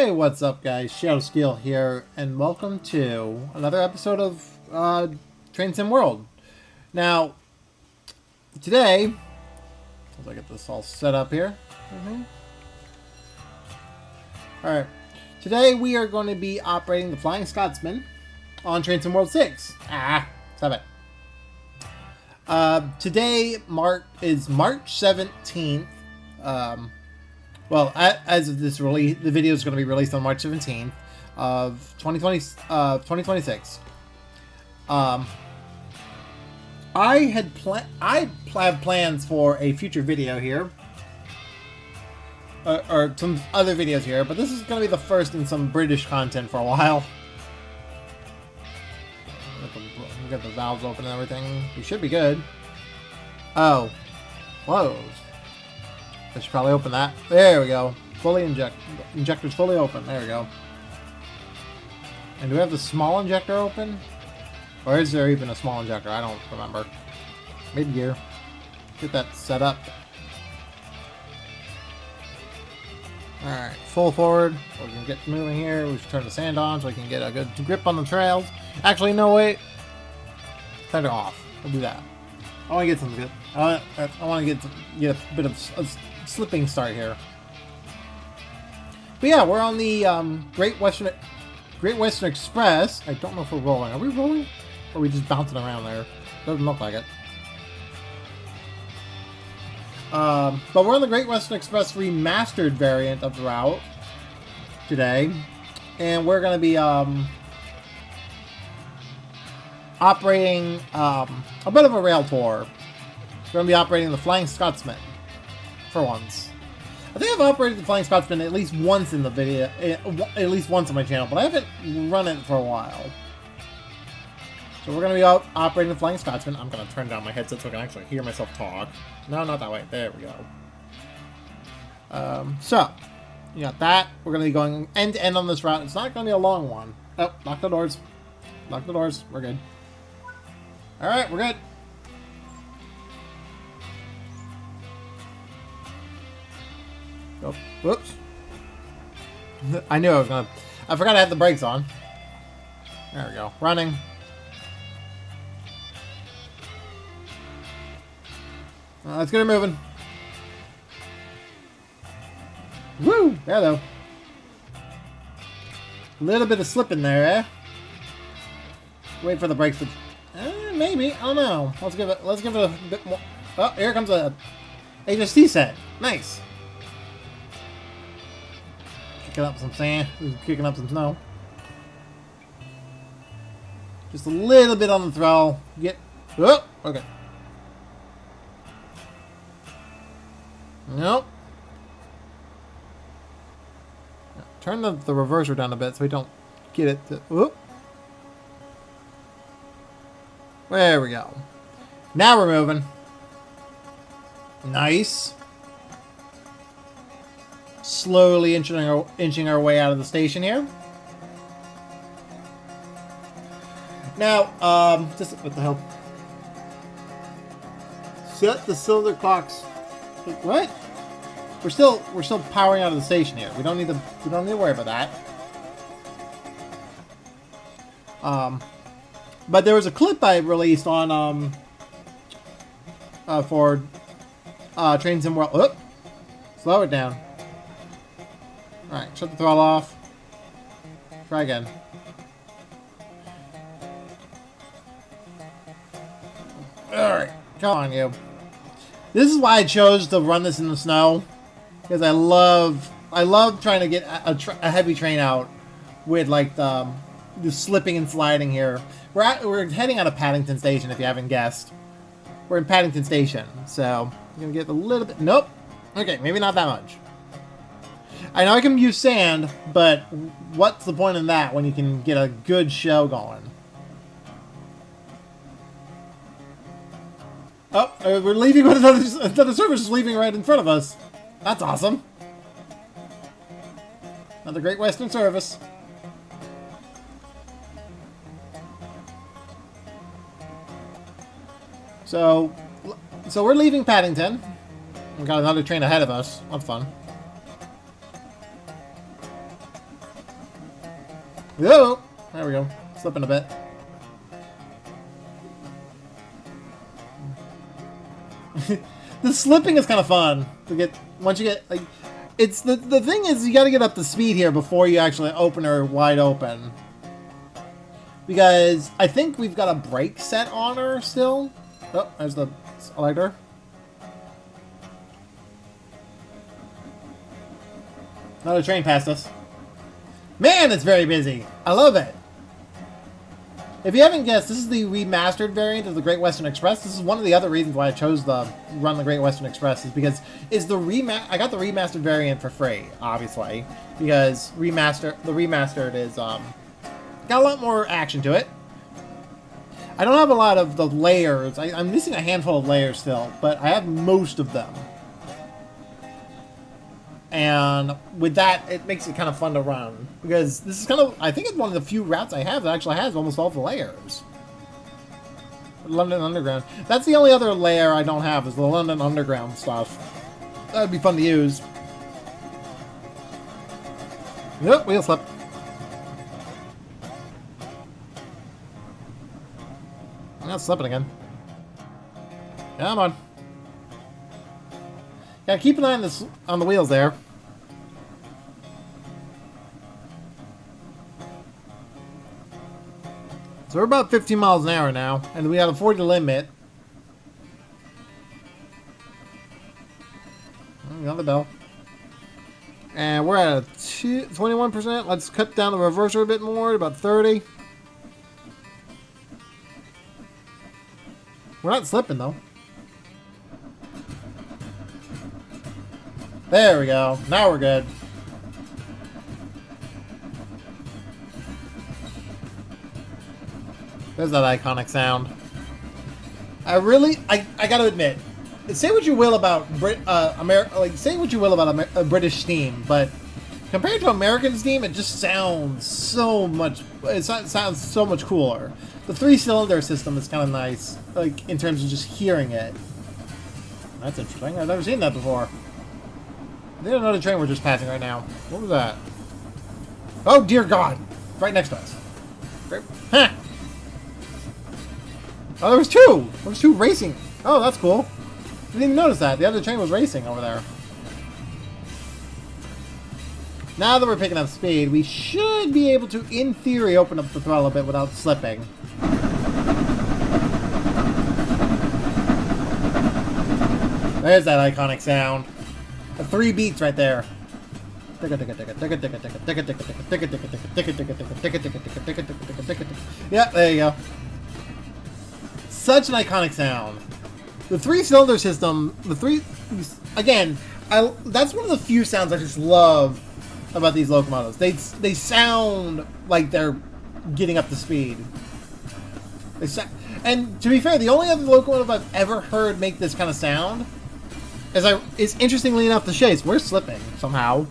Hey, what's up guys? Shadow Steel here, and welcome to another episode of Train Sim World. Now, today, as I get this all set up here. Alright, today we are going to be operating the Flying Scotsman on Train Sim World 6. Stop it. Today is March 17th. Well, as of this release, the video is going to be released on March 17th of 2026. I have plans for a future video here, or some other videos here, but this is going to be the first in some British content for a while. Get the valves open and everything. We should be good. Oh, whoa. I should probably open that. There we go. Injector's fully open. There we go. And do we have the small injector open? Or is there even a small injector? I don't remember. Mid-gear. Get that set up. Alright, full forward. We can get moving here. We should turn the sand on so we can get a good grip on the trails. Actually, no, wait. Turn it off. We'll do that. I want to get something good. I want to get a bit of a slipping start here. But yeah, we're on the Great Western Express. I don't know if we're rolling. Are we rolling? Or are we just bouncing around there? Doesn't look like it. But we're on the Great Western Express remastered variant of the route today, and we're going to be operating a bit of a rail tour. We're going to be operating the Flying Scotsman for once. I think I've operated the Flying Scotsman at least once in the video, at least once on my channel, but I haven't run it for a while. So we're going to be operating the Flying Scotsman. I'm going to turn down my headset so I can actually hear myself talk. No, not that way. There we go. So, you got that. We're going to be going end to end on this route. It's not going to be a long one. Oh, lock the doors. Lock the doors. We're good. Alright, we're good. Oh, whoops. I knew I was gonna... I forgot I had the brakes on. There we go. Running. Let's get her moving. Woo! There though. A little bit of slip in there, eh? Wait for the brakes to... maybe. I don't know. Let's give it a bit more. Oh, here comes a HST set. Nice. Kicking up some sand. Kicking up some snow. Just a little bit on the throttle. Get. Oh, okay. Nope. Turn the reverser down a bit so we don't get it to. Whoop. There we go. Now we're moving. Nice. Slowly inching our way out of the station here. Now, just what the hell? Set the cylinder clocks. What? We're still powering out of the station here. We don't need to worry about that. But there was a clip I released on for Train Sim World. Oop, slow it down. All right, shut the throttle off. Try again. All right, come on, you. This is why I chose to run this in the snow, because I love trying to get a heavy train out with like the slipping and sliding here. We're heading out of Paddington Station, if you haven't guessed. We're in Paddington Station, so I'm gonna get a little bit. Nope. Okay, maybe not that much. I know I can use sand, but what's the point in that when you can get a good show going? Oh, we're leaving with another service is leaving right in front of us. That's awesome. Another Great Western service. So we're leaving Paddington. We've got another train ahead of us. That's fun. Oh, there we go. Slipping a bit. The slipping is kind of fun to get once you get like. It's the thing is you got to get up to speed here before you actually open her wide open. Because I think we've got a brake set on her still. Oh, there's the selector. Another train passed us. Man, it's very busy. I love it. If you haven't guessed, this is the remastered variant of the Great Western Express. This is one of the other reasons why I chose to run the Great Western Express, is because I got the remastered variant for free, obviously, because the remastered is got a lot more action to it. I don't have a lot of the layers. I'm missing a handful of layers still, but I have most of them. And with that, it makes it kind of fun to run. Because this is kind of, I think it's one of the few routes I have that actually has almost all the layers. London Underground. That's the only other layer I don't have, is the London Underground stuff. That'd be fun to use. Yep, wheel slip. Now it's slipping again. Come on. Gotta keep an eye on the wheels there. So we're about 15 miles an hour now, and we got a 40 limit. Another bell. And we're at a 21%. Let's cut down the reverser a bit more, about 30. We're not slipping though. There we go. Now we're good. There's that iconic sound. I gotta admit, say what you will about say what you will about British steam, but compared to American steam, it just sounds so much. It sounds so much cooler. The 3-cylinder system is kind of nice, like in terms of just hearing it. That's interesting. I've never seen that before. There's another train we're just passing right now. What was that? Oh dear God! Right next to us. Huh. Oh, there was two! There was two racing. Oh, that's cool. Didn't even notice that. The other train was racing over there. Now that we're picking up speed, we should be able to, in theory, open up the throttle a bit without slipping. There's that iconic sound. The 3 beats right there. Yeah, there you go. Such an iconic sound. The 3-cylinder system, again, that's one of the few sounds I just love about these locomotives. They sound like they're getting up to speed. And to be fair, the only other locomotive I've ever heard make this kind of sound is interestingly enough the Chase. We're slipping somehow.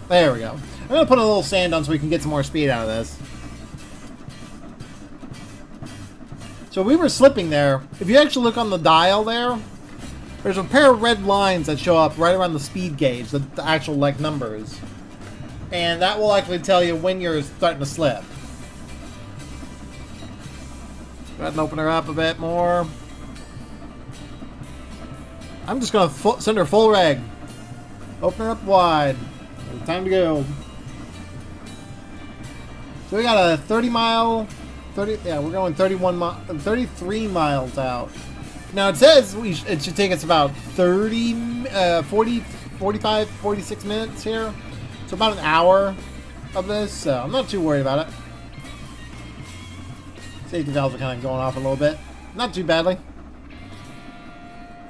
There we go. I'm gonna put a little sand on so we can get some more speed out of this. So we were slipping there. If you actually look on the dial there, there's a pair of red lines that show up right around the speed gauge, the actual like numbers. And that will actually tell you when you're starting to slip. Go ahead and open her up a bit more. I'm just going to send her full reg. Open her up wide. Time to go. So we got a we're going 33 miles out. Now it says it should take us about 45, 46 minutes here. So about an hour of this, so I'm not too worried about it. Safety valves are kind of going off a little bit. Not too badly.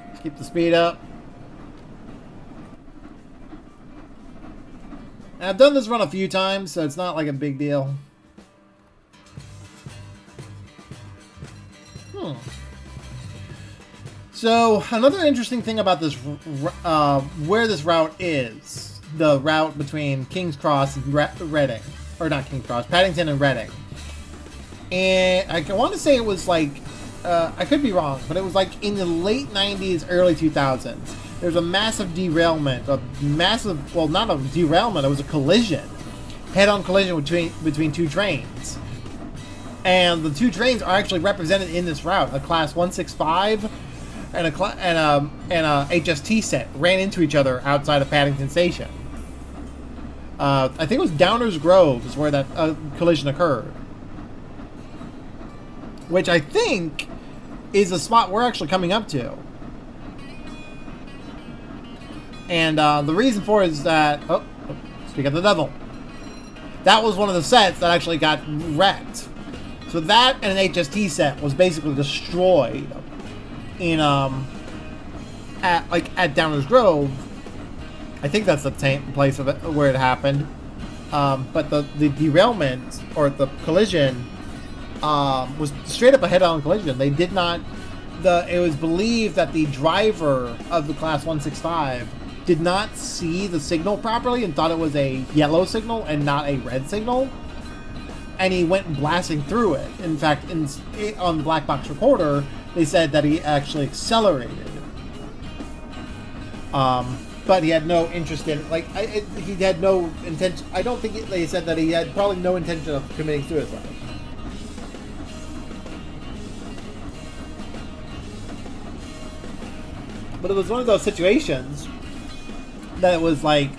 Let's keep the speed up. And I've done this run a few times, so it's not like a big deal. So, another interesting thing about this, where this route is, the route between King's Cross and Reading, or not King's Cross, Paddington and Reading. And I want to say it was like, I could be wrong, but it was like in the late 90s, early 2000s. There was a massive derailment, well, not a derailment, it was a collision head-on collision between two trains. And the two trains are actually represented in this route. A Class 165 and a HST set ran into each other outside of Paddington Station. I think it was Downers Grove is where that collision occurred. Which I think is the spot we're actually coming up to. And the reason for it is that... Oh, speak of the devil. That was one of the sets that actually got wrecked. So that and an HST set was basically destroyed in at Downers Grove. I think that's the same place of it, where it happened. But the derailment or the collision was straight up a head-on collision. They did not. It was believed that the driver of the Class 165 did not see the signal properly and thought it was a yellow signal and not a red signal. And he went blasting through it. In fact, on the black box recorder, they said that he actually accelerated. But he had no interest in, he had no intention. I don't think they said that he had probably no intention of committing suicide. But it was one of those situations that it was a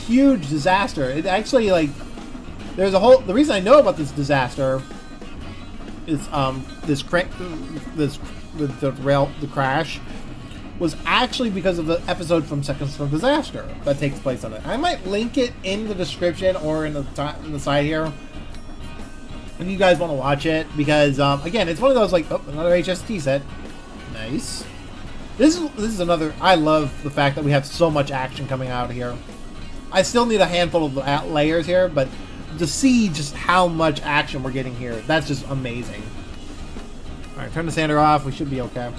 huge disaster. It actually, there's a whole... The reason I know about this disaster is the crash was actually because of the episode from Seconds from Disaster that takes place on it. I might link it in the description or in the side here if you guys want to watch it, because again, it's one of those another HST set. Nice. This is another... I love the fact that we have so much action coming out here. I still need a handful of layers here, but to see just how much action we're getting here, that's just amazing. Alright, turn the sander off. We should be okay.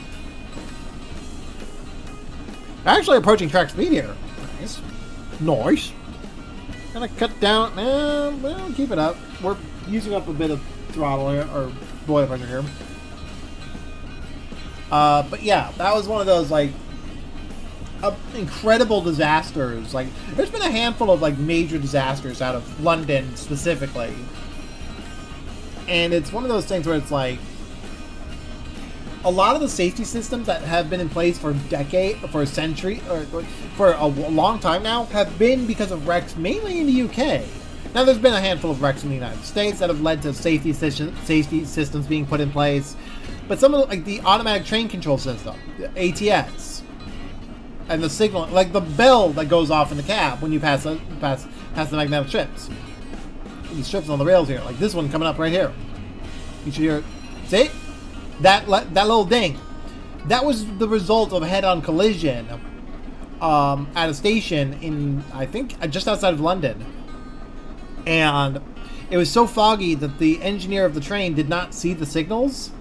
Actually approaching track speed here. Nice. Nice. Gonna cut down. Well, keep it up. We're using up a bit of throttle here, or boiler pressure here. But yeah, that was one of those incredible disasters. There's been a handful of major disasters out of London specifically, and it's one of those things where it's a lot of the safety systems that have been in place for a decade, for a century, or for a long time now, have been because of wrecks mainly in the UK. Now, there's been a handful of wrecks in the United States that have led to safety systems being put in place. But some of the automatic train control system, the ATS, and the signal, the bell that goes off in the cab when you pass the magnetic strips. These strips on the rails here, like this one coming up right here. You should hear it. See? That little ding. That was the result of a head-on collision at a station in, I think, just outside of London. And it was so foggy that the engineer of the train did not see the signals.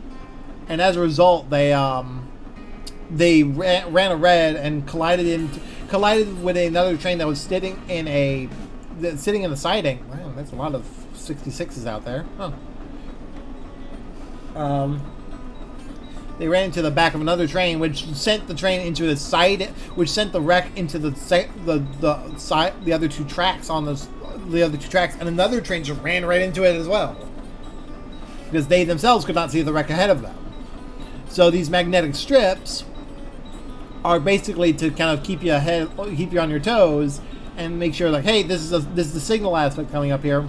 And as a result, they ran a red and collided with another train that was sitting in the siding. Wow, there's a lot of 66s out there. Huh. They ran into the back of another train, which sent the train into the side, which sent the wreck into the other two tracks and another train just ran right into it as well, because they themselves could not see the wreck ahead of them. So these magnetic strips are basically to kind of keep you on your toes, and make sure hey, this is the signal aspect coming up here.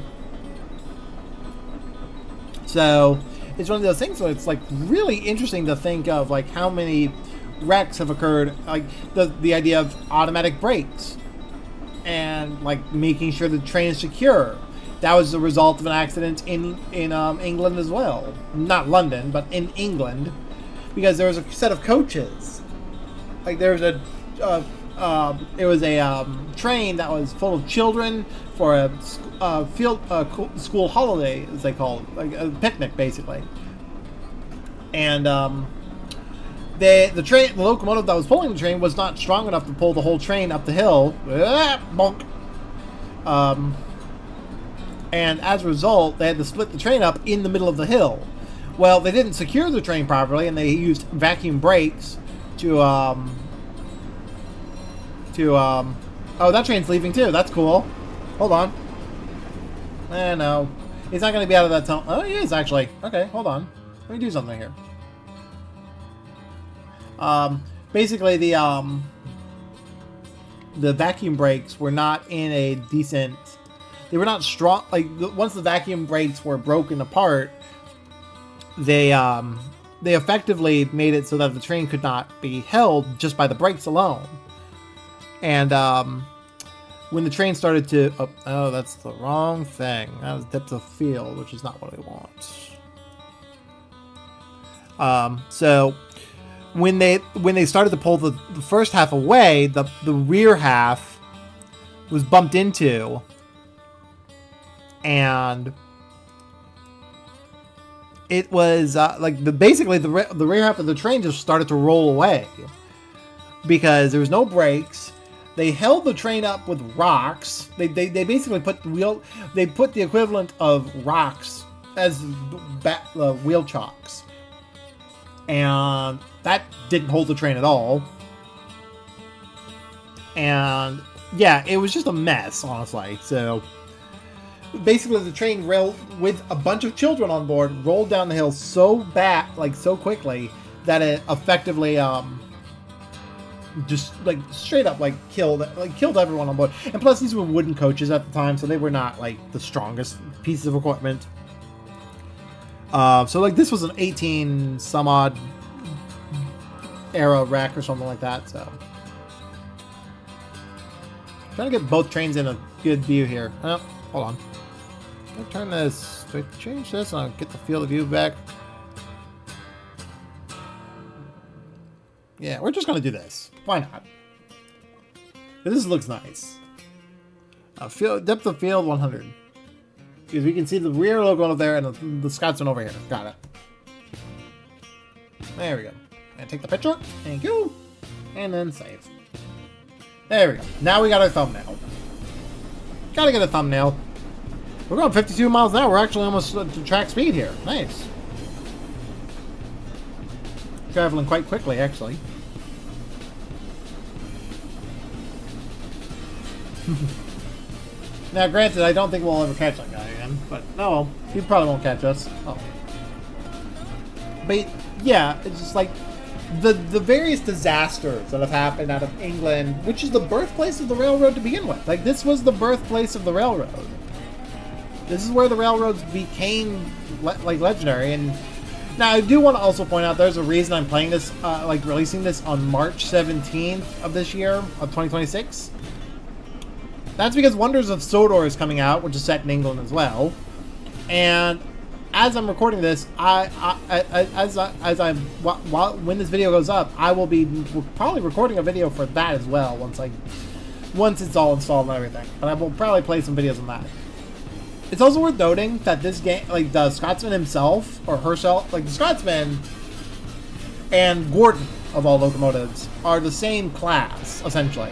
So it's one of those things where it's really interesting to think of how many wrecks have occurred, the idea of automatic brakes and making sure the train is secure. That was the result of an accident in England as well. Not London, but in England, because there was a set of coaches. There was it was a train that was full of children for a school holiday, as they call it, a picnic basically. And the locomotive that was pulling the train was not strong enough to pull the whole train up the hill. Bonk. And as a result, they had to split the train up in the middle of the hill. Well, they didn't secure the train properly, and they used vacuum brakes to oh, that train's leaving too. That's cool. Hold on. No. He's not going to be out of that tunnel. Oh, he is, actually. Okay, hold on. Let me do something here. Basically, the vacuum brakes were not in a decent... They were not strong. Like, once the vacuum brakes were broken apart, they effectively made it so that the train could not be held just by the brakes alone. And when the train started to... Oh, that's the wrong thing. That was depth of field, which is not what I want. So when they started to pull the first half away, the rear half was bumped into, and it was basically the rear half of the train just started to roll away because there was no brakes. They held the train up with rocks. They basically put the equivalent of rocks as wheel chocks, and that didn't hold the train at all. And yeah, it was just a mess, honestly. So basically, the train with a bunch of children on board rolled down the hill so quickly that it effectively just straight up killed everyone on board. And plus, these were wooden coaches at the time, so they were not the strongest pieces of equipment. So this was an 18 some odd era wreck or something like that. So trying to get both trains in a good view here. Oh, hold on. Let me turn this. Do I change this and I'll get the field of view back? Yeah, we're just gonna do this. Why not? This looks nice. Depth of field 100. Because we can see the rear logo over there and the Scotsman over here. Got it. There we go. And take the picture. Thank you. And then save. There we go. Now we got our thumbnail. Gotta get a thumbnail. We're going 52 miles an hour. We're actually almost to track speed here. Nice. Traveling quite quickly, actually. Now, granted, I don't think we'll ever catch that guy again, but no, he probably won't catch us. Oh. But yeah, it's just the various disasters that have happened out of England, which is the birthplace of the railroad to begin with. This was the birthplace of the railroad. This is where the railroads became legendary. And now I do want to also point out there's a reason I'm playing this, releasing this on March 17th of this year, of 2026. That's because Wonders of Sodor is coming out, which is set in England as well. And as I'm recording this, when this video goes up, I will be probably recording a video for that as well once it's all installed and everything. But I will probably play some videos on that. It's also worth noting that this game, the Scotsman himself or herself, the Scotsman and Gordon of all locomotives are the same class essentially.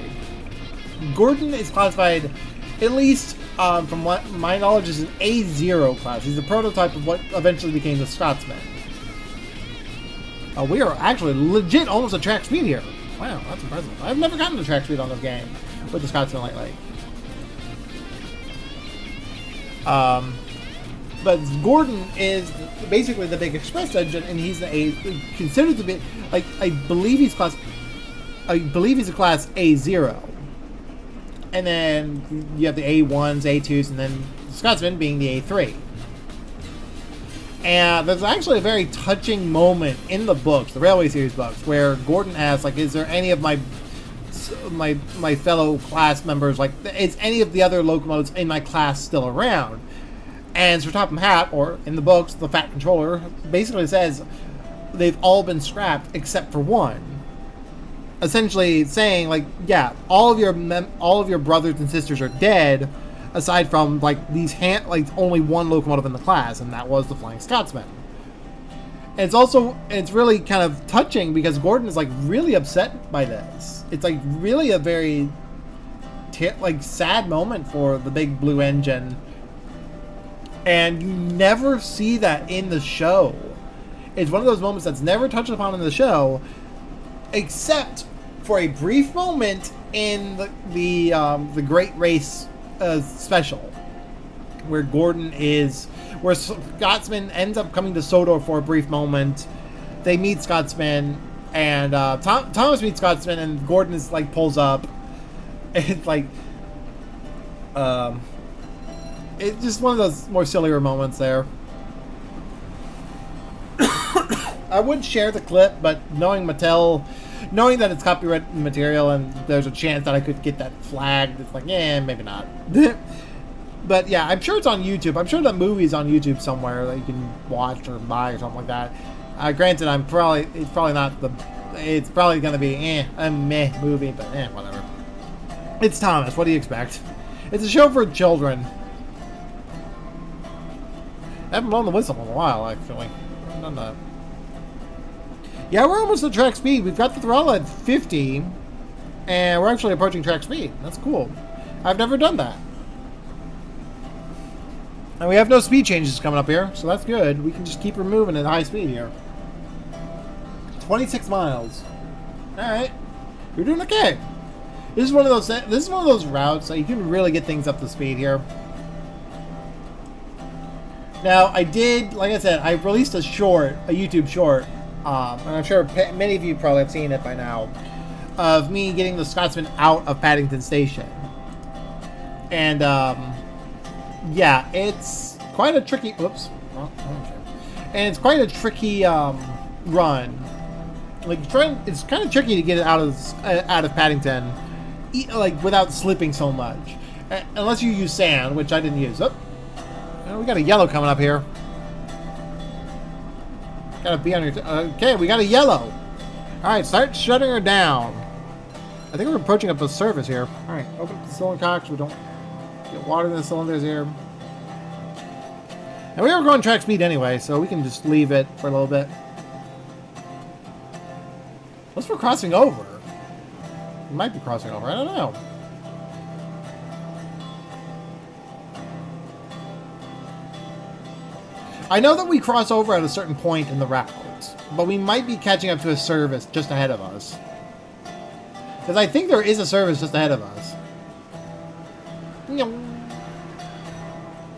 Gordon is classified, at least from what my knowledge, is an A0 class. He's the prototype of what eventually became the Scotsman. We are actually legit almost at track speed here. Wow, that's impressive. I've never gotten to track speed on this game with the Scotsman lately. But Gordon is basically the big express engine, and he's considered to be I believe he's a class A0. And then you have the A1s, A2s, and then the Scotsman being the A3. And there's actually a very touching moment in the books, the Railway Series books, where Gordon asks, is there any of my fellow class members, is any of the other locomotives in my class still around? And Sir Topham Hatt, or in the books, the Fat Controller, basically says they've all been scrapped except for one. Essentially saying, yeah, all of your brothers and sisters are dead, aside from only one locomotive in the class, and that was the Flying Scotsman. And it's really kind of touching because Gordon is really upset by this. It's really a very sad moment for the big blue engine, and you never see that in the show. It's one of those moments that's never touched upon in the show, except for a brief moment in the Great Race special, where where Scotsman ends up coming to Sodor for a brief moment. They meet Scotsman, and Thomas meets Scotsman, and Gordon is like pulls up. It's like, it's just one of those more sillier moments there. I would share the clip, but knowing Mattel, knowing that it's copyrighted material and there's a chance that I could get that flagged, it's like, yeah, maybe not. But yeah, I'm sure it's on YouTube. I'm sure the movie's on YouTube somewhere that you can watch or buy or something like that. Granted, it's probably going to be a meh movie, but whatever. It's Thomas. What do you expect? It's a show for children. I haven't blown the whistle in a while, actually. I haven't done that. Yeah, we're almost at track speed. We've got the throttle at 50, and we're actually approaching track speed. That's cool. I've never done that. And we have no speed changes coming up here, so that's good. We can just keep her moving at high speed here. 26 miles. All right, you're doing okay. This is one of those routes that you can really get things up to speed here. Now, like I said, I released a YouTube short. And I'm sure many of you probably have seen it by now, of me getting the Scotsman out of Paddington Station. And, yeah, it's quite a tricky, whoops. And it's quite a tricky, run. Like, it's kind of tricky to get it out of Paddington, like, without slipping so much. Unless you use sand, which I didn't use. Oh, we got a yellow coming up here. Gotta be on your... okay, we got a yellow. Alright, start shutting her down. I think we're approaching up a surface here. Alright, open up the cylinder cocks. We don't get water in the cylinders here. And we were going track speed anyway, so we can just leave it for a little bit. Unless we're crossing over. We might be crossing over. I don't know. I know that we cross over at a certain point in the route, but we might be catching up to a service just ahead of us. Because I think there is a service just ahead of us.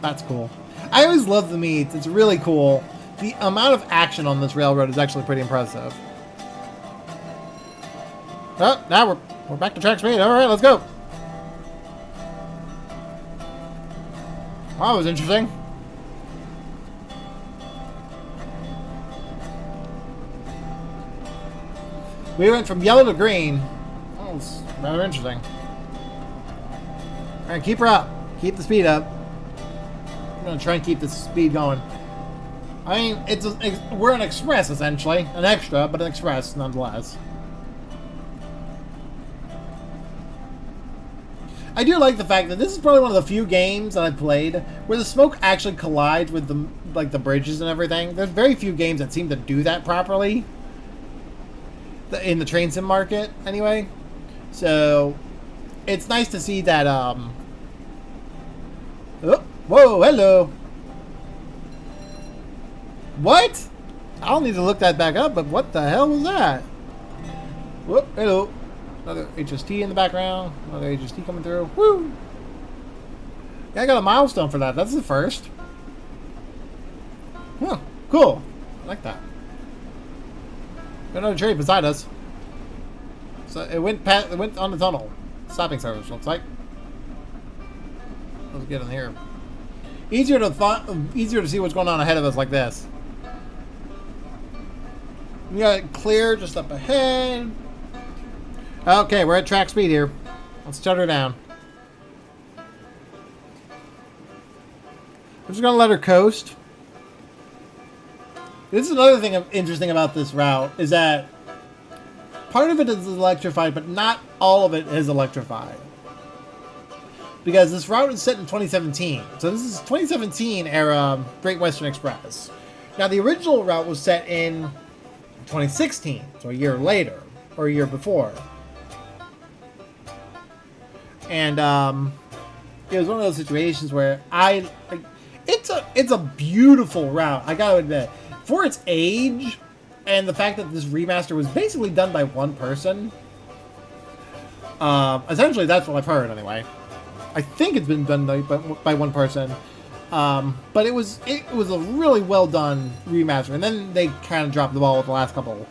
That's cool. I always love the meets. It's really cool. The amount of action on this railroad is actually pretty impressive. Oh, now we're back to track speed. All right, let's go. Wow, that was interesting. We went from yellow to green. Oh, it's rather interesting. All right, keep her up. Keep the speed up. I'm gonna try and keep the speed going. I mean, we're an express essentially, an extra, but an express nonetheless. I do like the fact that this is probably one of the few games that I've played where the smoke actually collides with the bridges and everything. There's very few games that seem to do that properly. In the train sim market, anyway. So, it's nice to see that, oh, whoa, hello. What? I'll need to look that back up, but what the hell was that? Whoop, hello. Another HST in the background. Another HST coming through. Woo! Yeah, I got a milestone for that. That's the first. Huh, cool. I like that. Got another train beside us. So it went on the tunnel. Stopping service, looks like. Let's get in here. Easier to see what's going on ahead of us like this. We got it clear just up ahead. Okay, we're at track speed here. Let's shut her down. I'm just gonna let her coast. This is another thing interesting about this route, is that part of it is electrified, but not all of it is electrified. Because this route is set in 2017. So this is 2017 era Great Western Express. Now the original route was set in 2016, so a year later, or a year before. And it was one of those situations where it's a beautiful route, I gotta admit. For its age, and the fact that this remaster was basically done by one person, essentially that's what I've heard anyway. I think it's been done by one person. But it was a really well done remaster, and then they kind of dropped the ball with the last couple.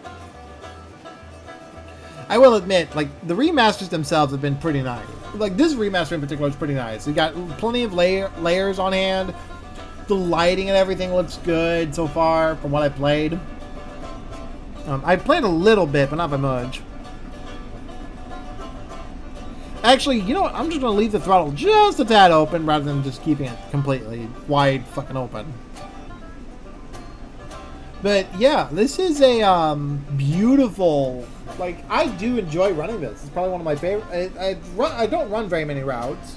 I will admit, like, the remasters themselves have been pretty nice. Like, this remaster in particular is pretty nice. You got plenty of layers on hand. The lighting and everything looks good so far from what I played. I played a little bit, but not by much. Actually, you know what? I'm just going to leave the throttle just a tad open rather than just keeping it completely wide fucking open. But yeah, this is a beautiful... Like, I do enjoy running this. It's probably one of my favorite... I don't run very many routes.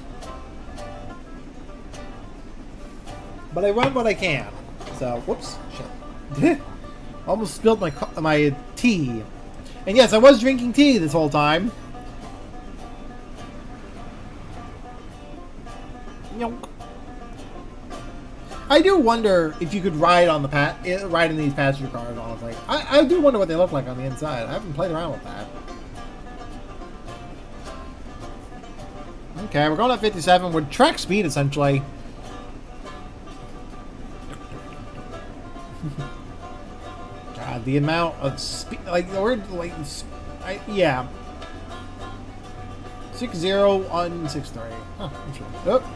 But I run what I can. So, whoops. Shit. Almost spilled my tea. And yes, I was drinking tea this whole time. I do wonder if you could ride on the ride in these passenger cars. Honestly, I do wonder what they look like on the inside. I haven't played around with that. Okay, we're going at 57 with track speed essentially. God, the amount of speed, like the word, like, yeah. 6-0 on 6-3. Huh, oh.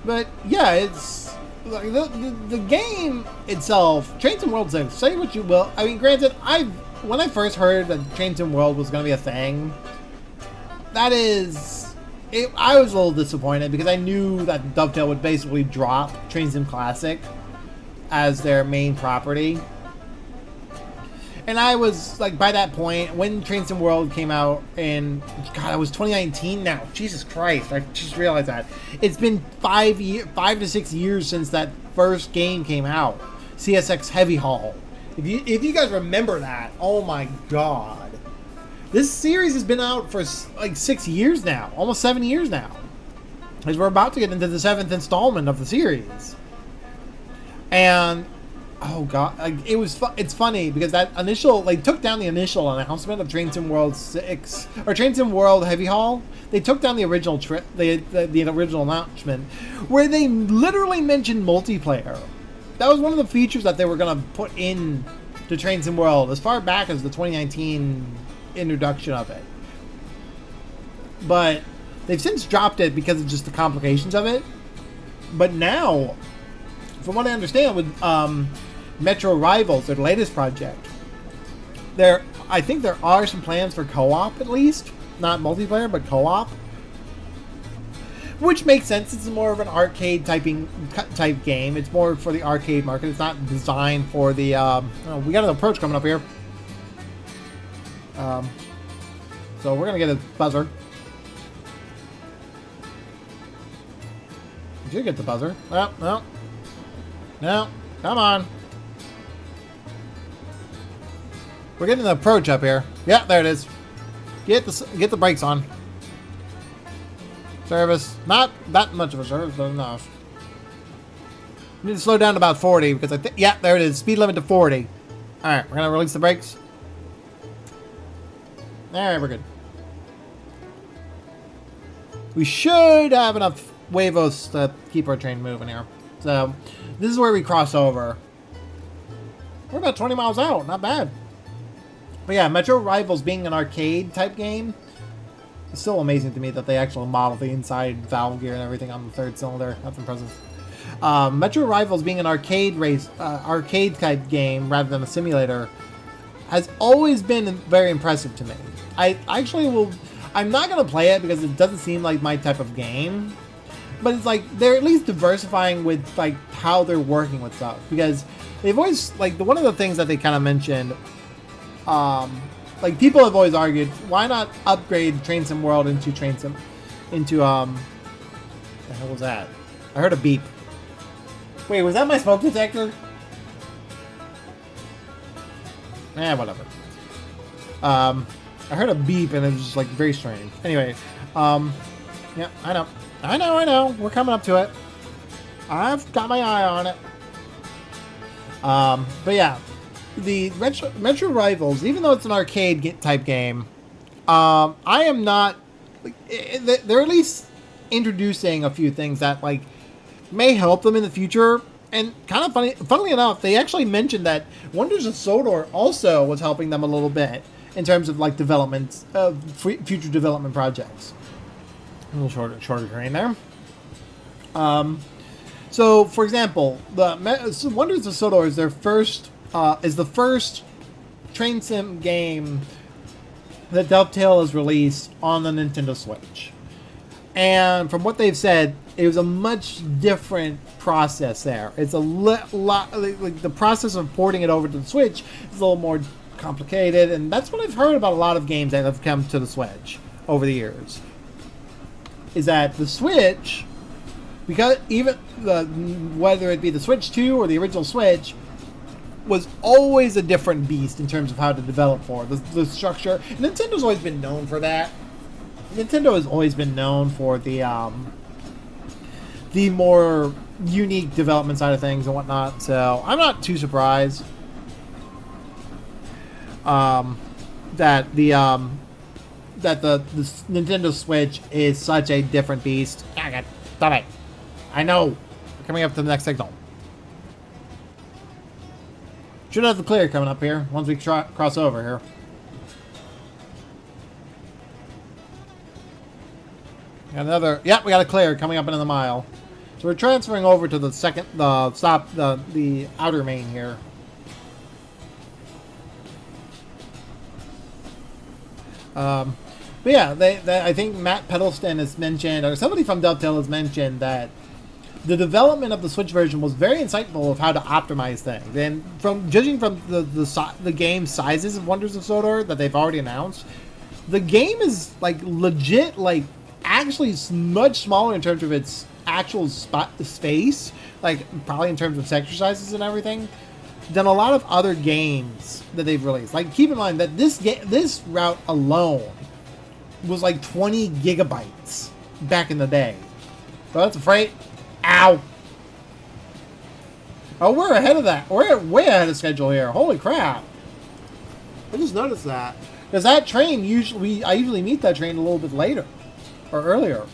But yeah, it's like the game itself. Train Sim World 6. Say what you will. I mean, granted, when I first heard that Train Sim World was going to be a thing, I was a little disappointed because I knew that Dovetail would basically drop Train Sim Classic as their main property. And I was, like, by that point, when Train Sim World came out in, God, it was 2019 now. Jesus Christ, I just realized that. It's been 5 to 6 years since that first game came out. CSX Heavy Haul. If you guys remember that, oh my God. This series has been out for, like, 6 years now. Almost 7 years now. As we're about to get into the 7th installment of the series. And... oh God! Like, it's funny because that initial, like, took down the initial announcement of Train Sim World 6 or Train Sim World Heavy Haul. They took down the original the original announcement where they literally mentioned multiplayer. That was one of the features that they were gonna put in to Train Sim World as far back as the 2019 introduction of it. But they've since dropped it because of just the complications of it. But now, from what I understand, with Metro Rivals, their latest project, I think there are some plans for co-op, at least. Not multiplayer, but co-op. Which makes sense. It's more of an arcade type game. It's more for the arcade market. It's not designed for the... oh, we got an approach coming up here. So we're going to get a buzzer. Did you get the buzzer? Oh, no. No, come on. We're getting the approach up here. Yeah, there it is. Get the brakes on. Service. Not that much of a service, but enough. We need to slow down to about 40 because yeah, there it is. Speed limit to 40. All right, we're gonna release the brakes. All right, we're good. We should have enough huevos to keep our train moving here. So, this is where we cross over. We're about 20 miles out. Not bad. But yeah, Metro Rivals being an arcade type game, it's still amazing to me that they actually model the inside valve gear and everything on the third cylinder. That's impressive. Metro Rivals being an arcade type game rather than a simulator has always been very impressive to me. I'm not going to play it because it doesn't seem like my type of game. But it's like they're at least diversifying with, like, how they're working with stuff, because they've always, like, one of the things that they kind of mentioned, like, people have always argued, why not upgrade Train Sim World into what the hell was that? I heard a beep. Wait, was that my smoke detector? Whatever. I heard a beep and it was just, like, very strange. Anyway, yeah, I know. We're coming up to it. I've got my eye on it. But yeah, the Metro Rivals, even though it's an arcade type game, I am not. They're at least introducing a few things that like may help them in the future. And kind of funnily enough, they actually mentioned that Wonders of Sodor also was helping them a little bit in terms of like development of future development projects. A little shorter train there. So, for example, the Wonders of Sodor is the first train sim game that Dovetail has released on the Nintendo Switch. And from what they've said, it was a much different process there. It's a lot like the process of porting it over to the Switch is a little more complicated, and that's what I've heard about a lot of games that have come to the Switch over the years. Is that the Switch, because even whether it be the Switch 2 or the original Switch, was always a different beast in terms of how to develop for the structure. Nintendo's always been known for that. Nintendo has always been known for the more unique development side of things and whatnot. So I'm not too surprised that the Nintendo Switch is such a different beast. Stop it! I know. We're coming up to the next signal. Should have the clear coming up here once we cross over here. Another, yep, we got a clear coming up into the mile. So we're transferring over to the outer main here. But yeah, I think Matt Pedalston has mentioned, or somebody from Dovetail has mentioned that the development of the Switch version was very insightful of how to optimize things. And from judging from the game sizes of Wonders of Sodor that they've already announced, the game is like legit, like actually much smaller in terms of its actual space, like probably in terms of sector sizes and everything, than a lot of other games that they've released. Like, keep in mind that this route alone was like 20 gigabytes back in the day. So that's a freight. Ow! Oh, we're ahead of that. We're way ahead of schedule here. Holy crap! I just noticed that. Because that train I usually meet that train a little bit later or earlier.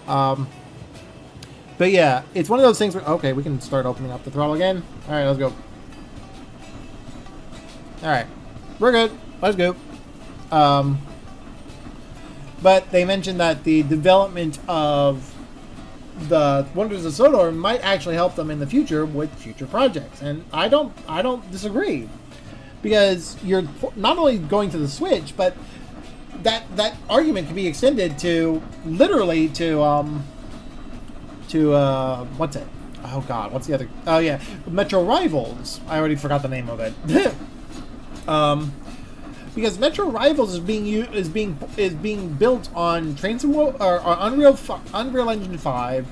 But yeah, it's one of those things where, okay, we can start opening up the throttle again. All right, let's go. All right, we're good. Let's go. But they mentioned that the development of the Wonders of Sodor might actually help them in the future with future projects, and I don't disagree, because you're not only going to the Switch, but that argument can be extended to literally to what's it? Oh God, what's the other? Oh yeah, Metro Rivals. I already forgot the name of it. Because Metro Rivals is being built on Unreal Engine 5.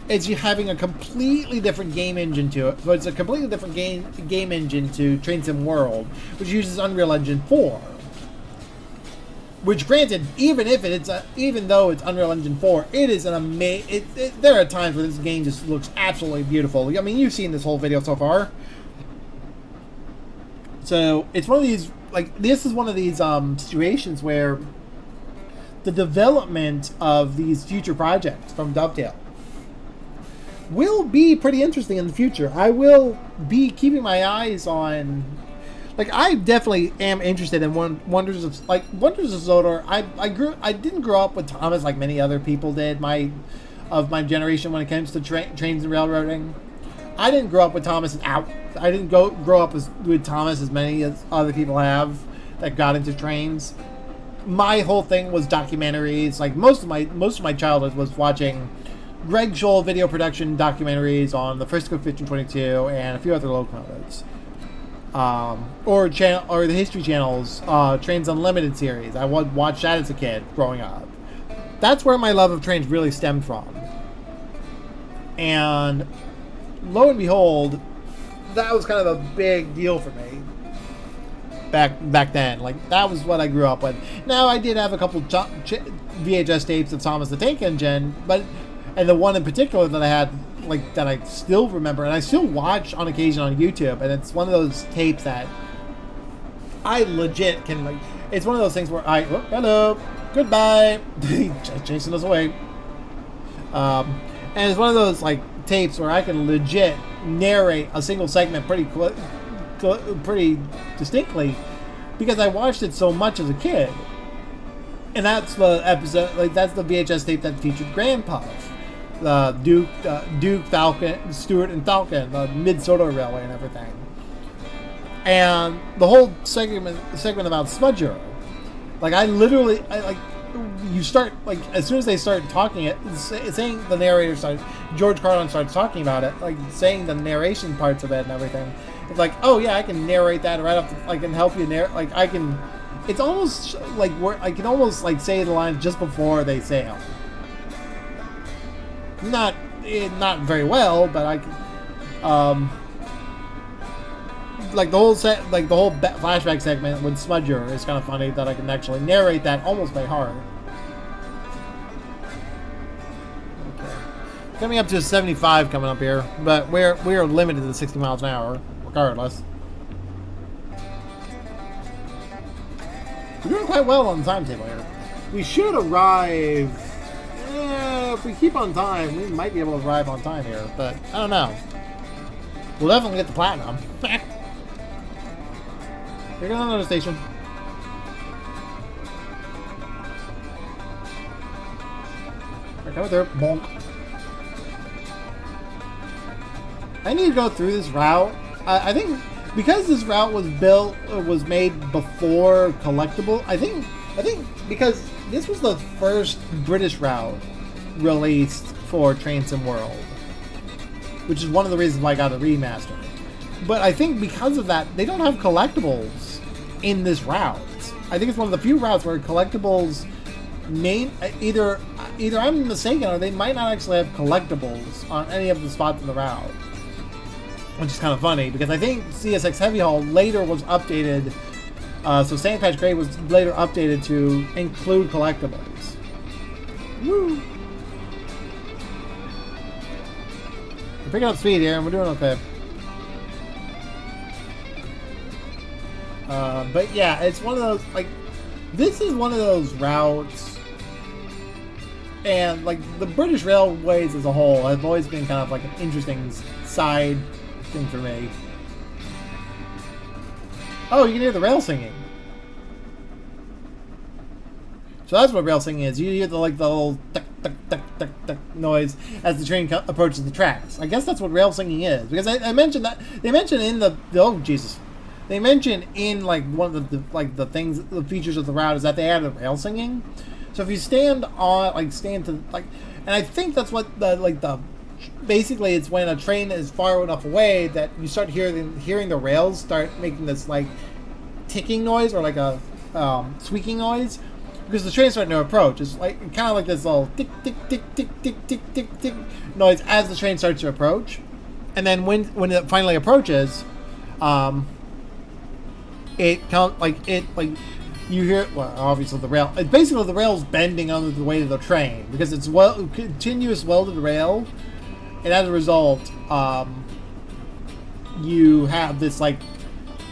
It's having a completely different game engine to it. So it's a completely different game engine to Train Sim World, which uses Unreal Engine 4. Which, granted, even though it's Unreal Engine 4, it is an amazing. There are times where this game just looks absolutely beautiful. I mean, you've seen this whole video so far. So it's one of these. Like, this is one of these situations where the development of these future projects from Dovetail will be pretty interesting in the future. I will be keeping my eyes on. Like, I definitely am interested in Wonders of Sodor. I didn't grow up with Thomas like many other people did. My generation when it comes to trains and railroading. I didn't grow up with Thomas I didn't grow up with Thomas as many as other people have that got into trains. My whole thing was documentaries. Like, most of my childhood was watching Greg Scholl video production documentaries on the Frisco 1522 and a few other locomotives. Or the History Channel's Trains Unlimited series. I would watch that as a kid growing up. That's where my love of trains really stemmed from. And lo and behold, that was kind of a big deal for me back then. Like, that was what I grew up with. Now, I did have a couple VHS tapes of Thomas the Tank Engine, and the one in particular that I had, like, that I still remember, and I still watch on occasion on YouTube, and it's one of those tapes that I legit can, like, it's one of those things where hello, goodbye, chasing us away. And it's one of those like tapes where I can legit narrate a single segment pretty distinctly because I watched it so much as a kid. And that's the episode, like that's the VHS tape that featured Grandpa, Duke, Falcon, Stewart, and Falcon, the Minnesota Railway and everything. And the whole segment about Smudger, like you start like as soon as they start talking saying the narrator starts, George Carlin starts talking about it, like saying the narration parts of it and everything. It's like, oh yeah, I can narrate that right off. I can help you narrate. Like I can. It's almost like I can almost like say the lines just before they say them. Not very well, but I can. Like the whole flashback segment with Smudger is kind of funny that I can actually narrate that almost by heart. Okay, coming up to 75 coming up here, but we're limited to 60 miles an hour regardless. We're doing quite well on the timetable here. We should arrive. If we keep on time, we might be able to arrive on time here, but I don't know. We'll definitely get the platinum. Here goes another station. Right, coming through. Bonk. I need to go through this route. I think because this route was made before collectible. I think because this was the first British route released for Train Sim World, which is one of the reasons why I got a remaster. But I think because of that, they don't have collectibles in this route. I think it's one of the few routes where collectibles either I'm mistaken or they might not actually have collectibles on any of the spots in the route, which is kind of funny because I think CSX Heavy Haul later was updated. So Sandpatch Grey was later updated to include collectibles. Woo! We're picking up speed here and we're doing okay. But yeah, it's one of those, like, this is one of those routes, and like the British Railways as a whole have always been kind of like an interesting side thing for me. Oh, you can hear the rail singing. So that's what rail singing is. You hear the little tuck, tuck, tuck, tuck, tuck noise as the train approaches the tracks. I guess that's what rail singing is, because I mentioned that they mentioned in the oh Jesus. They mentioned in like one of the features of the route is that they added rail singing. So if you stand to and I think that's what basically it's when a train is far enough away that you start hearing the rails start making this like ticking noise or like a squeaking noise because the train's starting to approach. It's like kind of like this little tick tick tick tick tick tick tick tick noise as the train starts to approach, and then when it finally approaches. You hear, well, obviously the rail. Basically, the rail's bending under the weight of the train because it's continuous welded rail, and as a result, you have this like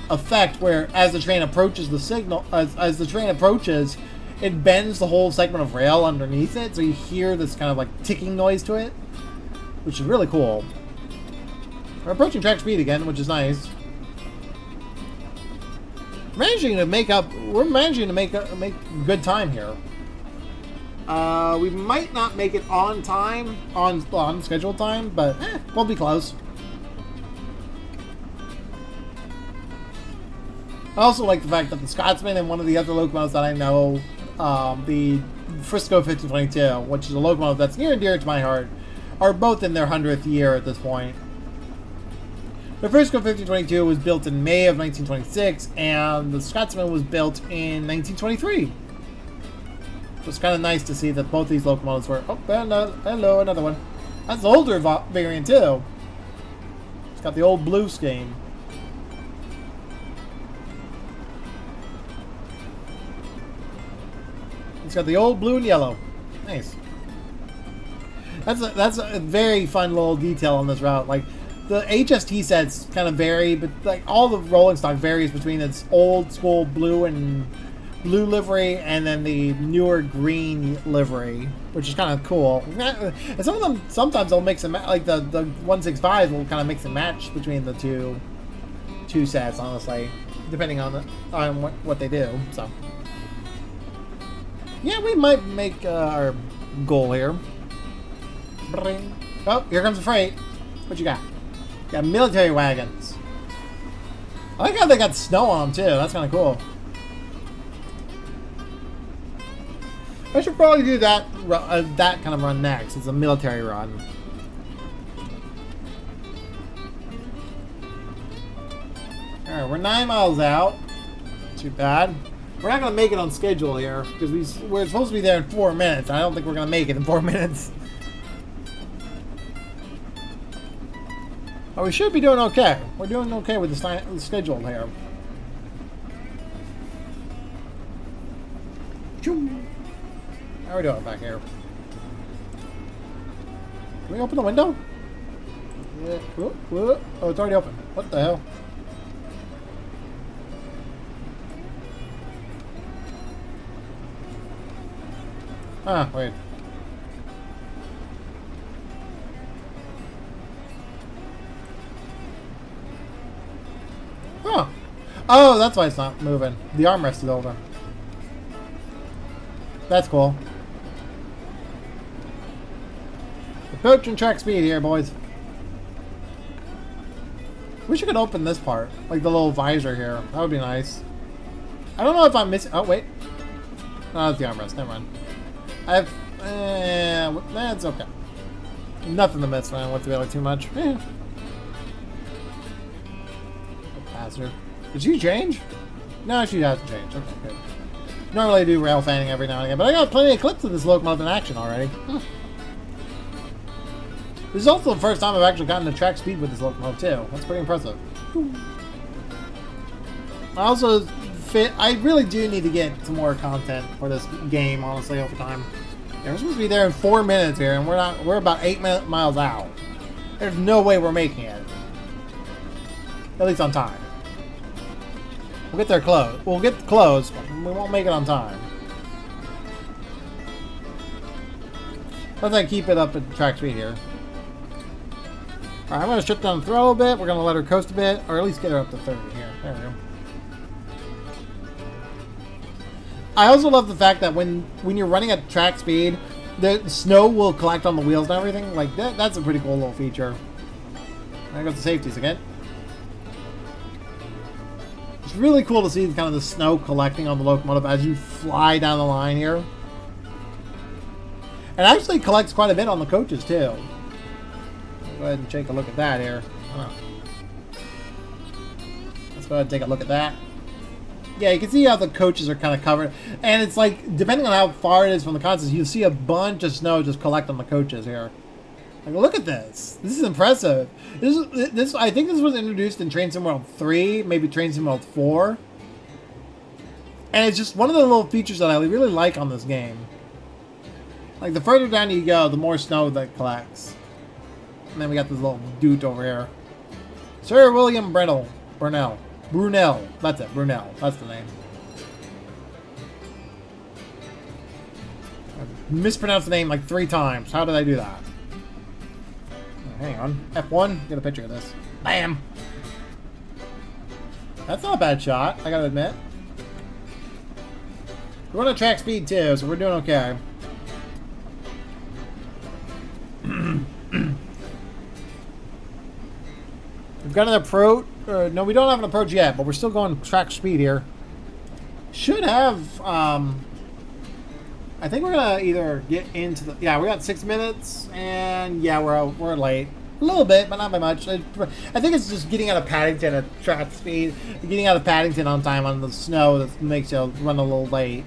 effect where as the train approaches the signal, as the train approaches, it bends the whole segment of rail underneath it, so you hear this kind of like ticking noise to it, which is really cool. We're approaching track speed again, which is nice. We're managing to make good time here. We might not make it on time, on scheduled time, but we'll be close. I also like the fact that the Scotsman and one of the other locomotives that I know, the Frisco 1522, which is a locomotive that's near and dear to my heart, are both in their 100th year at this point. The Frisco 1522 was built in May of 1926, and the Scotsman was built in 1923. So it's kind of nice to see that both these locomotives were... Oh, hello, another one. That's the older variant, too. It's got the old blue scheme. It's got the old blue and yellow. Nice. That's a very fun little detail on this route. Like, the HST sets kind of vary, but like all the rolling stock varies between its old school blue and blue livery and then the newer green livery, which is kind of cool. And some of them, sometimes they'll mix and match, like the 165 will kind of mix and match between the two sets, honestly, depending on what they do. So yeah, we might make our goal here. Oh, here comes the freight. What you got? You got military wagons. I like how they got snow on them too. That's kind of cool. I should probably do that kind of run next. It's a military run. Alright, we're 9 miles out. Too bad. We're not going to make it on schedule here because we're supposed to be there in 4 minutes. I don't think we're going to make it in 4 minutes. Oh, we should be doing okay. We're doing okay with the schedule here. How are we doing back here? Can we open the window? Yeah. Oh, it's already open. What the hell? Ah, wait. Huh. Oh, that's why it's not moving. The armrest is over. That's cool. Approaching track speed here, boys. Wish you could open this part, like the little visor here. That would be nice. I don't know if I'm missing. Oh wait, no, that's the armrest. Never mind. That's okay. Nothing to miss, man. What's the other too much? Passenger. Did she change? No, she hasn't changed. Okay, good. Normally I do rail fanning every now and again, but I got plenty of clips of this locomotive in action already. This is also the first time I've actually gotten to track speed with this locomotive too. That's pretty impressive. I really do need to get some more content for this game, honestly, over time. Yeah, we're supposed to be there in 4 minutes here, and we're about 8 miles out. There's no way we're making it. At least on time. We'll get there close. We'll get close, but we won't make it on time. Let's keep it up at track speed here. Alright, I'm going to strip down the throttle a bit. We're going to let her coast a bit, or at least get her up to 30 here. There we go. I also love the fact that when you're running at track speed, the snow will collect on the wheels and everything. Like, that's a pretty cool little feature. There goes the safeties again. It's really cool to see kind of the snow collecting on the locomotive as you fly down the line here. It actually collects quite a bit on the coaches too. Go ahead and take a look at that here. Let's go ahead and take a look at that. Yeah, you can see how the coaches are kind of covered. And it's like, depending on how far it is from the consoles, you'll see a bunch of snow just collect on the coaches here. Like, look at this. This is impressive. I think this was introduced in Train Sim World 3, maybe Train Sim World 4. And it's just one of the little features that I really like on this game. Like, the further down you go, the more snow that collects. And then we got this little dude over here. Sir William Brunel. Brunel. That's it. Brunel. That's the name. I mispronounced the name like 3 times. How did I do that? Hang on. F1. Get a picture of this. Bam! That's not a bad shot, I gotta admit. We're on a track speed too, so we're doing okay. We've got an approach. No, we don't have an approach yet, but we're still going track speed here. Should have. I think we're gonna either get into the. Yeah, we got 6 minutes, and yeah, we're late a little bit, but not by much. I think it's just getting out of Paddington at track speed, getting out of Paddington on time on the snow that makes you run a little late.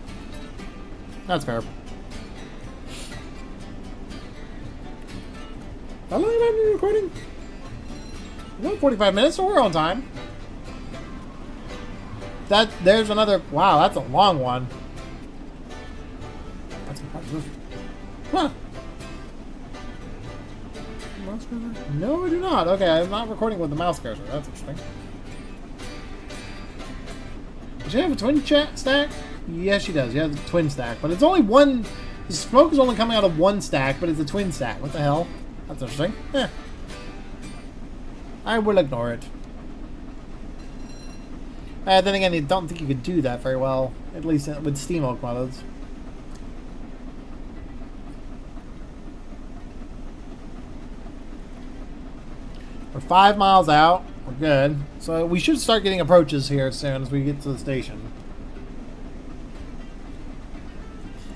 That's fair. How long have I been recording? We're 45 minutes, so we're on time. There's another. Wow, that's a long one. That's impressive. Huh. Mouse cursor? No, I do not. Okay, I'm not recording with the mouse cursor. That's interesting. Does she have a twin chat stack? Yes, she does. Yeah, the twin stack. But it's only one... The smoke is only coming out of one stack, but it's a twin stack. What the hell? That's interesting. Eh. I will ignore it. Then again, I don't think you could do that very well. At least with steam locomotives. We're 5 miles out. We're good. So we should start getting approaches here as soon as we get to the station.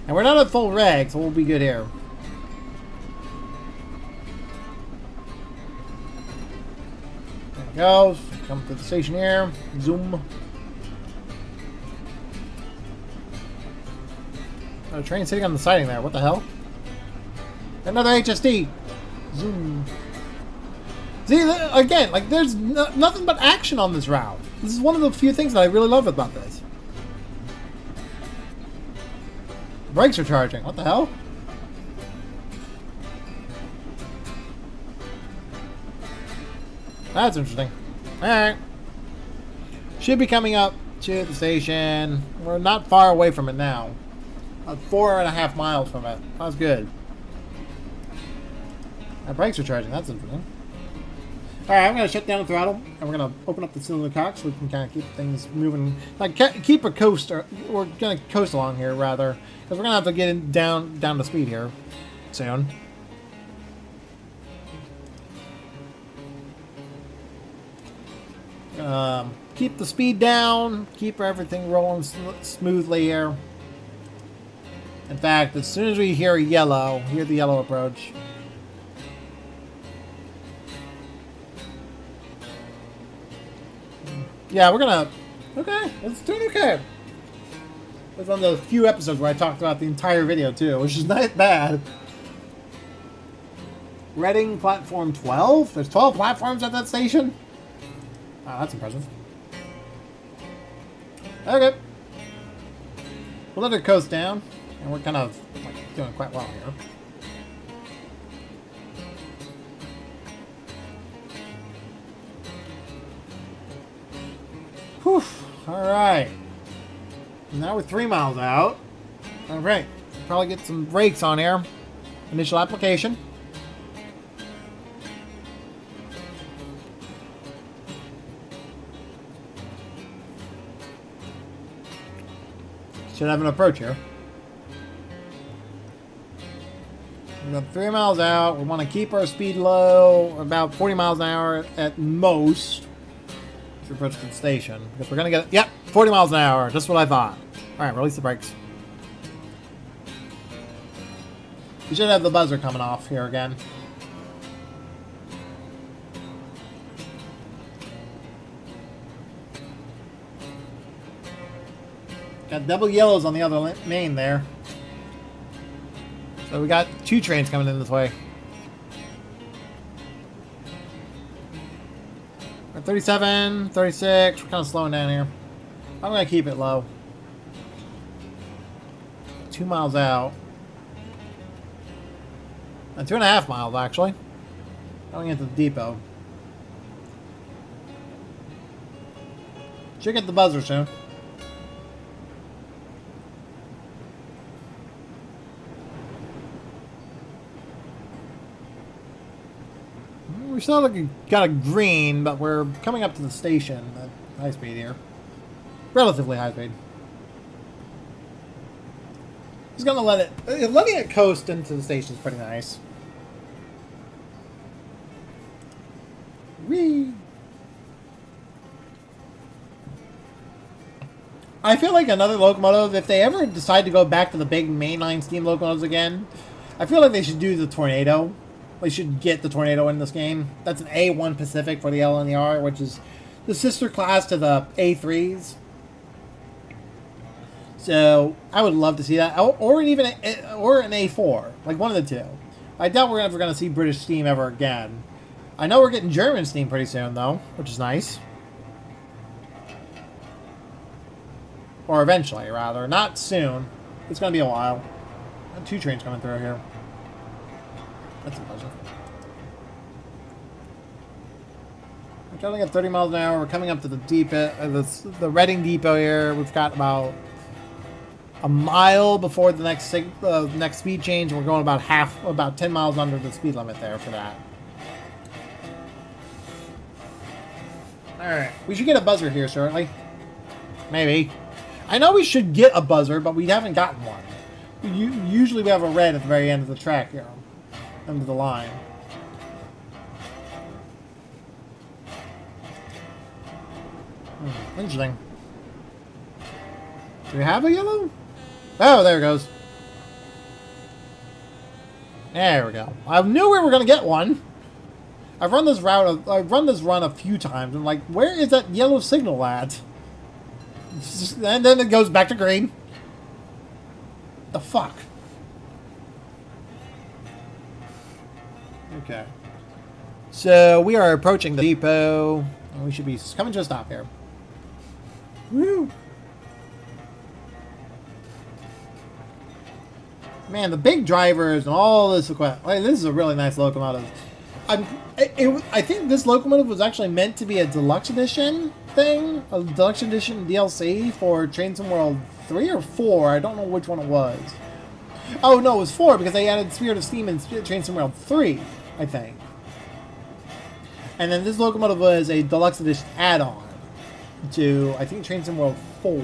And we're not at full reg, so we'll be good here. There it goes. Come to the station here. Zoom. Oh, a train sitting on the siding there. What the hell? Another HSD. Zoom. See, again, like, there's nothing but action on this route. This is one of the few things that I really love about this. Brakes are charging. What the hell? That's interesting. Alright. Should be coming up to the station. We're not far away from it now. About 4.5 miles from it. That's good. Our brakes are charging. That's interesting. Alright, I'm going to shut down the throttle, and we're going to open up the cylinder cock so we can kind of keep things moving. Like, keep a coast, or we're going to coast along here, rather, because we're going to have to get down to speed here soon. Keep the speed down, keep everything rolling smoothly here. In fact, as soon as we hear the yellow approach. Yeah, we're gonna... Okay, it's doing okay. It's one of those few episodes where I talked about the entire video, too, which is not bad. Reading platform 12? There's 12 platforms at that station? Wow, that's impressive. Okay. We'll let it coast down, and we're kind of like, doing quite well here. Whew. Alright. Now we're 3 miles out. Alright. Probably get some brakes on here. Initial application. Should have an approach here. We're about 3 miles out. We want to keep our speed low, about 40 miles an hour at most. To approach the station, because we're gonna get, yep, 40 miles an hour, just what I thought. Alright, release the brakes. We should have the buzzer coming off here again. Got double yellows on the other main there. So we got 2 trains coming in this way. 37, 36, we're kind of slowing down here. I'm going to keep it low. 2 miles out. And 2.5 miles, actually. Going into the depot. Should get the buzzer soon. We're still looking kind of green, but we're coming up to the station at high speed here. Relatively high speed. Just gonna letting it coast into the station is pretty nice. Whee! I feel like another locomotive, if they ever decide to go back to the big mainline steam locomotives again, I feel like they should do the Tornado. They should get the Tornado in this game. That's an A1 Pacific for the L and the R, which is the sister class to the A3s. So I would love to see that, or even an A4, like one of the two. I doubt we're ever going to see British steam ever again. I know we're getting German steam pretty soon, though, which is nice. Or eventually, rather. Not soon. It's going to be a while. 2 trains coming through here. That's impressive. We're traveling at 30 miles an hour. We're coming up to the depot, the Reading depot here. We've got about a mile before the next speed change, and we're going about 10 miles under the speed limit there for that. Alright, we should get a buzzer here shortly. Maybe. I know we should get a buzzer, but we haven't gotten one. Usually we have a red at the very end of the track here. End of the line. Interesting. Do we have a yellow? Oh, there it goes. There we go. I knew we were going to get one. I've run this run a few times, and like, where is that yellow signal at? And then it goes back to green. The fuck? Okay. So we are approaching the depot, and we should be coming to a stop here. Woo! Man, the big drivers and all this equipment. Like, this is a really nice locomotive. I think this locomotive was actually meant to be a deluxe edition thing, a deluxe edition DLC for Train Sim World 3 or 4. I don't know which one it was. Oh no, it was 4 because they added Spirit of Steam in Train Sim World 3, I think. And then this locomotive was a deluxe edition add-on to, I think, Train Sim World 4.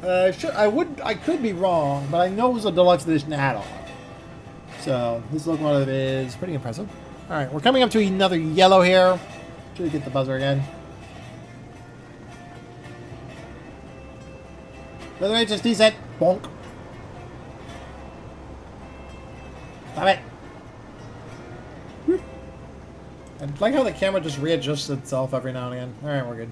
I could be wrong, but I know it was a deluxe edition add-on. So this locomotive is pretty impressive. All right, we're coming up to another yellow here. Should we get the buzzer again? Weather HSD set. Bonk. Stop it. Whoop. I like how the camera just readjusts itself every now and again. All right, we're good.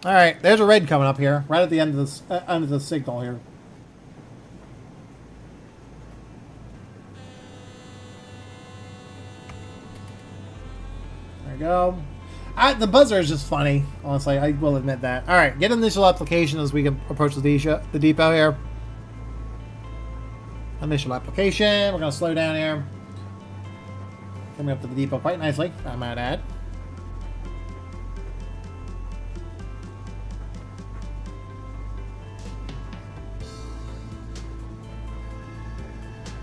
All right, there's a red coming up here, right at the end of this end of the signal here. There we go. The buzzer is just funny, honestly. I will admit that. All right, get initial application as we can approach the depot here. Initial application. We're gonna slow down here. Coming up to the depot quite nicely, I might add.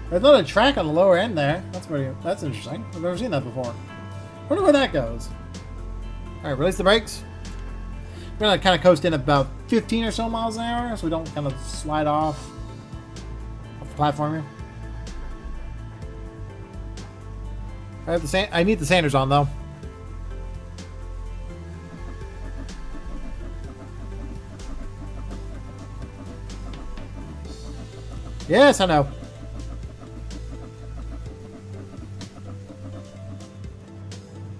There's not a track on the lower end there. That's interesting. I've never seen that before. Wonder where that goes. Alright, release the brakes. We're gonna kind of coast in about 15 or so miles an hour so we don't kind of slide off the platform here. I need the sanders on though. Yes, I know.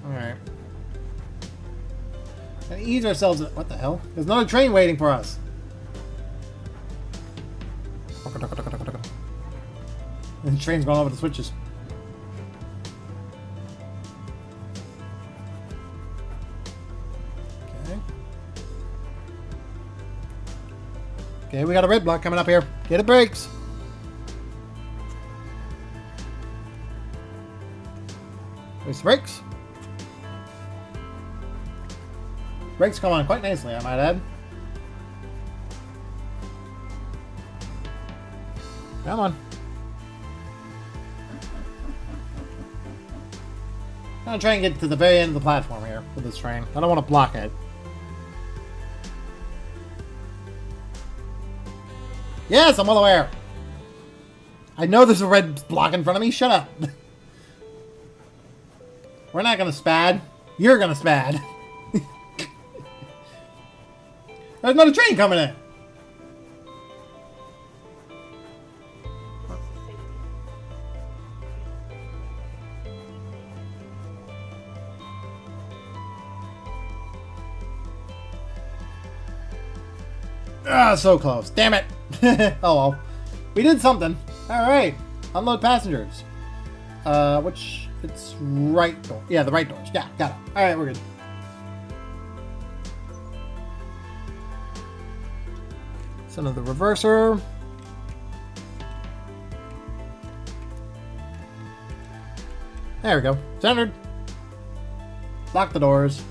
Alright. And ease ourselves. What the hell? There's another train waiting for us. And the train's going over the switches. Okay. Okay, we got a red block coming up here. Get it brakes. There's the brakes. Brakes come on quite nicely, I might add. Come on. I'm gonna try and get to the very end of the platform here with this train. I don't want to block it. Yes, I'm well aware. I know there's a red block in front of me. Shut up. We're not gonna spad. You're gonna spad. There's another train coming in. Ah, so close. Damn it. Oh well. We did something. Alright. Unload passengers. Which... It's right door. Yeah, the right doors. Yeah, got it. Alright, we're good. Send the reverser. There we go. Centered. Lock the doors.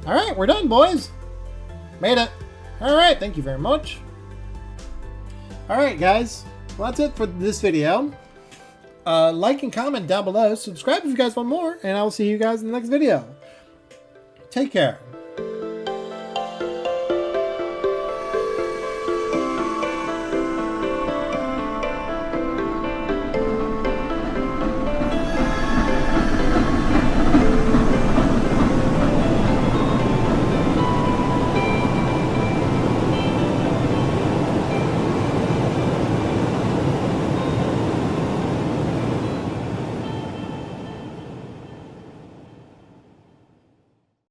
Alright, we're done, boys. Made it. Alright, thank you very much. Alright, guys. Well, that's it for this video. Like and comment down below. Subscribe if you guys want more. And I will see you guys in the next video. Take care.